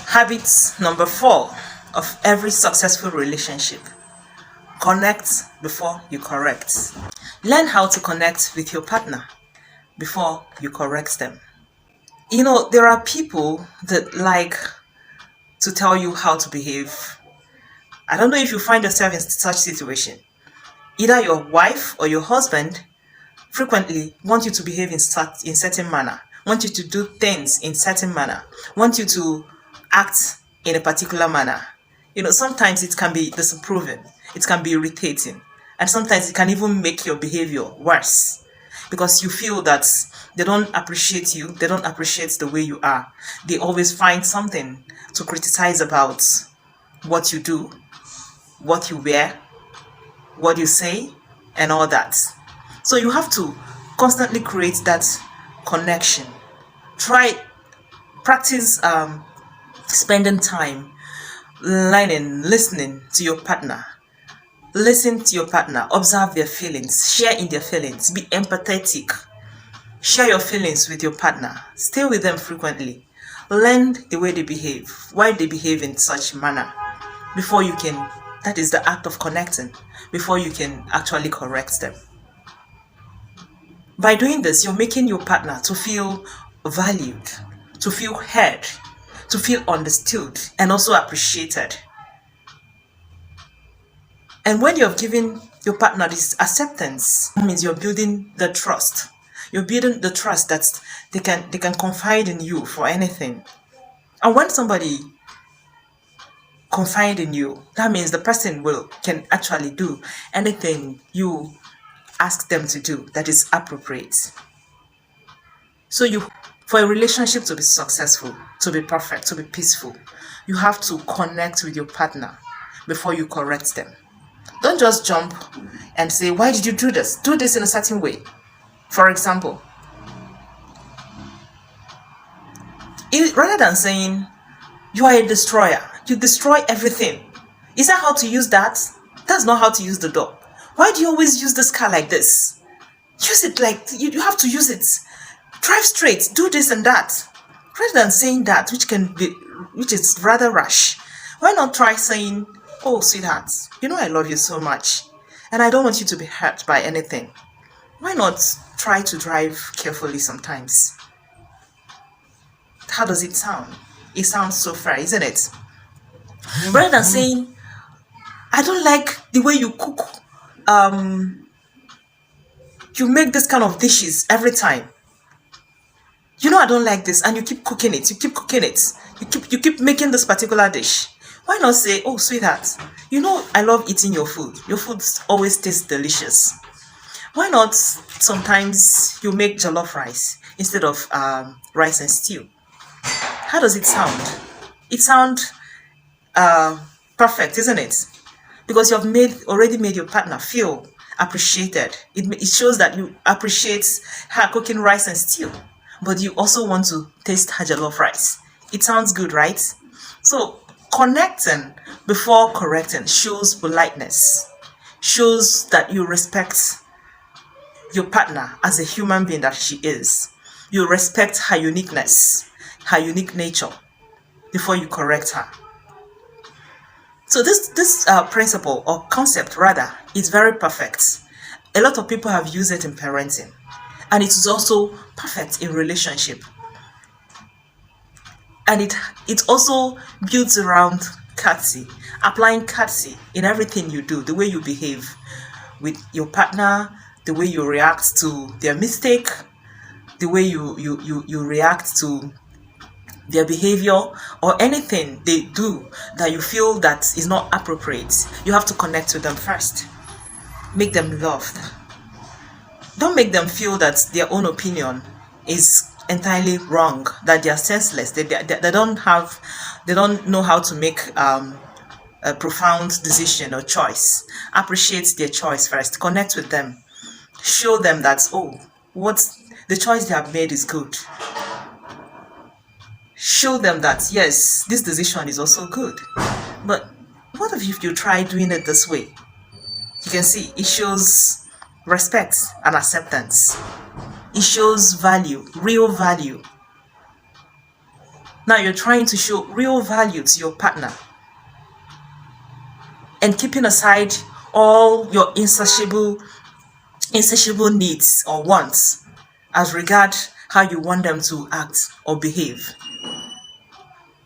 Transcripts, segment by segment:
Habit number 4 of every successful relationship: connect before you correct. Learn how to connect with your partner before you correct them. There are people that like to tell you how to behave. I don't know if you find yourself in such situation. Either your wife or your husband frequently want you to behave in certain manner, want you to do things in certain manner, want you to act in a particular manner. Sometimes it can be disapproving, it can be irritating, and sometimes it can even make your behavior worse because you feel that they don't appreciate you, they don't appreciate the way you are. They always find something to criticize about what you do, what you wear, what you say, and all that. So you have to constantly create that connection. Practice spending time learning, listening to your partner. Listen to your partner, observe their feelings, share in their feelings, be empathetic. Share your feelings with your partner. Stay with them frequently. Learn the way they behave, why they behave in such manner before you can, that is the act of connecting, before you can actually correct them. By doing this, you're making your partner to feel valued, to feel heard, to feel understood, and also appreciated. And when you're giving your partner this acceptance, it means you're building the trust. You're building the trust that they can confide in you for anything. And when somebody confide in you, that means the person can actually do anything you ask them to do that is appropriate. So for a relationship to be successful, to be perfect, to be peaceful, you have to connect with your partner before you correct them. Don't just jump and say, why did you do this? Do this in a certain way. For example, rather than saying, you are a destroyer, you destroy everything. Is that how to use that? That's not how to use the door. Why do you always use this car like this? Use it like, you have to use it. Drive straight, do this and that. Rather than saying that, which is rather rash, why not try saying, oh sweetheart, I love you so much and I don't want you to be hurt by anything. Why not try to drive carefully sometimes? How does it sound? It sounds so fair, isn't it? Rather than saying, I don't like the way you cook, you make this kind of dishes every time. I don't like this, and you keep cooking it, you keep making this particular dish. Why not say, oh sweetheart, I love eating your food always tastes delicious. Why not sometimes you make jollof rice instead of rice and stew? How does it sound? It sounds perfect, isn't it? Because you have already made your partner feel appreciated. It shows that you appreciate her cooking rice and stew, but you also want to taste her jollof rice. It sounds good, right? So connecting before correcting shows politeness, shows that you respect your partner as a human being that she is. You respect her uniqueness, her unique nature before you correct her. So this principle or concept rather is very perfect. A lot of people have used it in parenting, and it is also perfect in relationship. And it also builds around courtesy, applying courtesy in everything you do, the way you behave with your partner, the way you react to their mistake, the way you react to their behavior or anything they do that you feel that is not appropriate. You have to connect with them first. Make them loved. Don't make them feel that their own opinion is entirely wrong, that they are senseless, they don't know how to make a profound decision or choice. Appreciate their choice first. Connect with them. Show them that, what the choice they have made is good. Show them that, yes, this decision is also good. But what if you try doing it this way? You can see it shows respect and acceptance. It shows value, real value. Now you're trying to show real value to your partner and keeping aside all your insatiable needs or wants as regard how you want them to act or behave.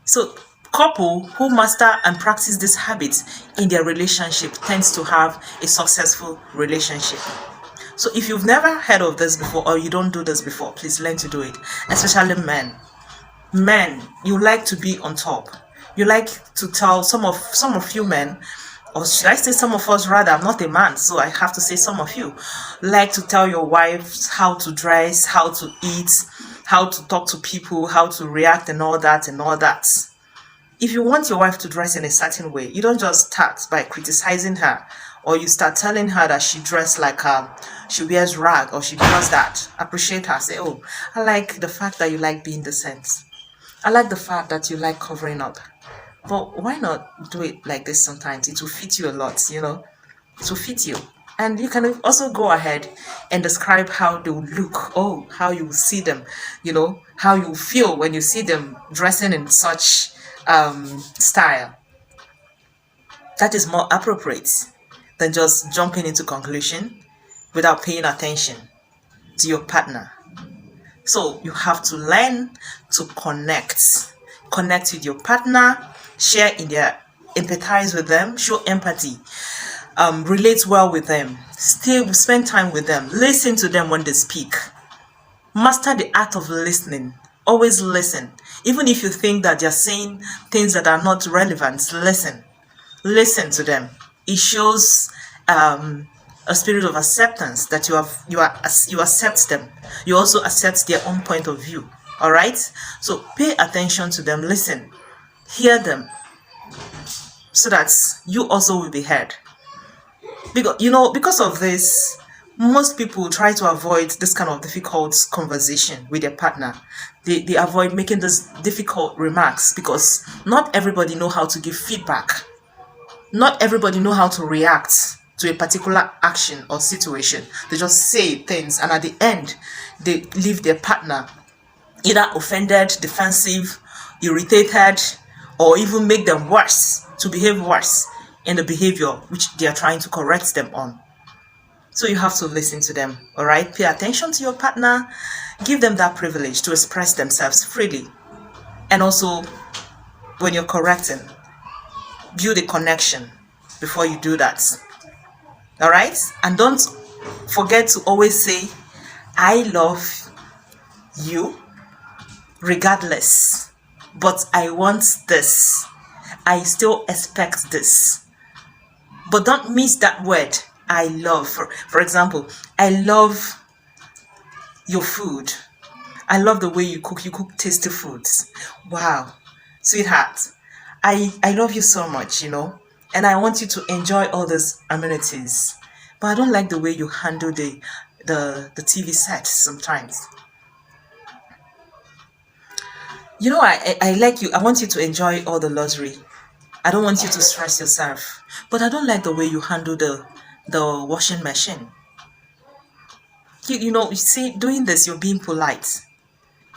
So couple who master and practice this habit in their relationship tends to have a successful relationship. So if you've never heard of this before or you don't do this before, please learn to do it, especially men. Men, you like to be on top. You like to tell some of you men, or should I say some of us rather, I'm not a man, so I have to say some of you, like to tell your wives how to dress, how to eat, how to talk to people, how to react and all that and all that. If you want your wife to dress in a certain way, you don't just start by criticizing her, or you start telling her that she dressed like she wears rag or she does that. Appreciate her. Say, oh, I like the fact that you like being decent. I like the fact that you like covering up. But why not do it like this sometimes? It will fit you a lot, you know. It will fit you. And you can also go ahead and describe how they will look. Oh, how you will see them, you know, how you feel when you see them dressing in such style. That is more appropriate than just jumping into conclusion without paying attention to your partner. So you have to learn to connect with your partner, share in their, empathize with them, show empathy, relate well with them, spend time with them, listen to them when they speak. Master the art of listening. Always listen. Even if you think that they're saying things that are not relevant, listen to them. It shows a spirit of acceptance that you accept them. You also accept their own point of view. All right. So pay attention to them. Listen, hear them, so that you also will be heard. Because of this, most people try to avoid this kind of difficult conversation with their partner. They avoid making these difficult remarks because not everybody know how to give feedback. Not everybody know how to react to a particular action or situation. They just say things, and at the end, they leave their partner either offended, defensive, irritated, or even make them worse, to behave worse in the behavior which they are trying to correct them on. So you have to listen to them, all right? Pay attention to your partner, give them that privilege to express themselves freely. And also, when you're correcting, build a connection before you do that. All right? And don't forget to always say, I love you regardless, but I want this. I still expect this. But don't miss that word, I love. For example, I love your food. I love the way you cook. You cook tasty foods. Wow, sweetheart, I love you so much, and I want you to enjoy all these amenities. But I don't like the way you handle the TV set sometimes. I like you. I want you to enjoy all the luxury. I don't want you to stress yourself. But I don't like the way you handle the washing machine. You see, doing this, you're being polite.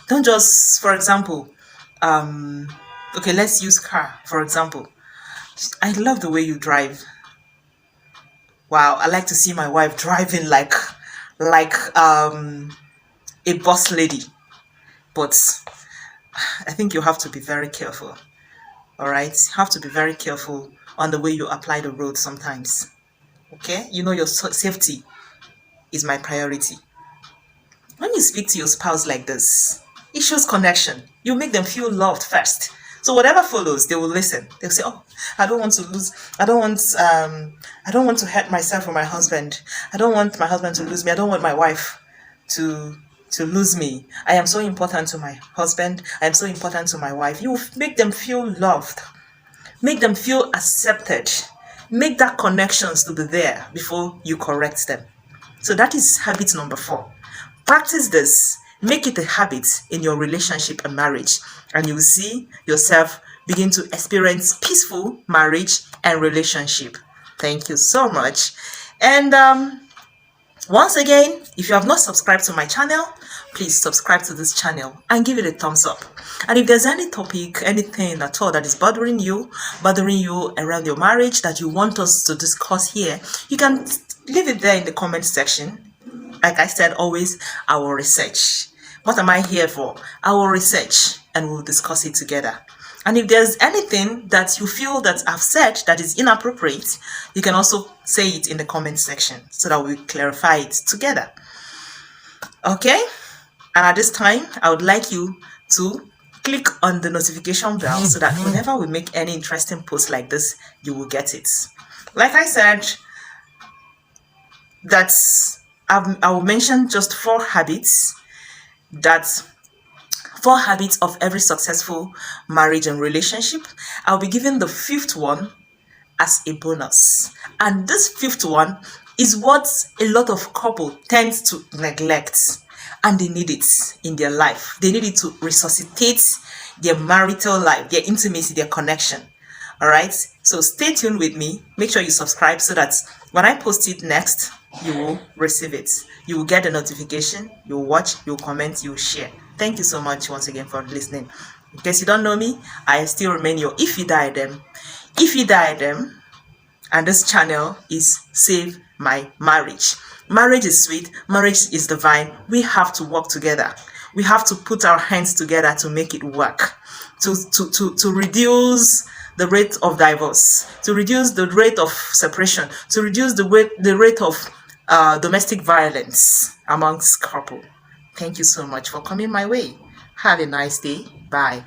Don't just, for example, okay, let's use car, for example. I love the way you drive. Wow, I like to see my wife driving like a boss lady. But I think you have to be very careful. All right, you have to be very careful on the way you apply the road sometimes. Okay, your safety is my priority. When you speak to your spouse like this, it shows connection. You make them feel loved first. So whatever follows, they will listen. They'll say, "Oh, I don't want to hurt myself or my husband. I don't want my husband to lose me. I don't want my wife to lose me. I am so important to my husband. I am so important to my wife." You make them feel loved. Make them feel accepted. Make that connections to be there before you correct them. So that is habit number 4. Practice this. Make it a habit in your relationship and marriage, and you will see yourself begin to experience peaceful marriage and relationship. Thank you so much. And Once again, if you have not subscribed to my channel, please subscribe to this channel and give it a thumbs up. And if there's any topic, anything at all that is bothering you around your marriage that you want us to discuss here, you can leave it there in the comment section. Like I said, always, I will research. What am I here for? I will research and we'll discuss it together. And if there's anything that you feel that I've said that is inappropriate, you can also say it in the comment section so that we clarify it together. Okay? And at this time, I would like you to click on the notification bell so that whenever we make any interesting posts like this, you will get it. Like I said, I will mention just 4 habits of every successful marriage and relationship. I'll be giving the 5th one as a bonus. And this 5th one is what a lot of couples tend to neglect, and they need it in their life. They need it to resuscitate their marital life, their intimacy, their connection. All right? So stay tuned with me. Make sure you subscribe so that when I post it next, you will receive it. You will get a notification, you will watch, you will comment, you will share. Thank you so much once again for listening. In case you don't know me, I still remain your Ifeoma-Marriage. And this channel is Save My Marriage. Marriage is sweet, marriage is divine. We have to work together. We have to put our hands together to make it work. To reduce the rate of divorce, to reduce the rate of separation, to reduce the rate of domestic violence amongst couples. Thank you so much for coming my way. Have a nice day. Bye.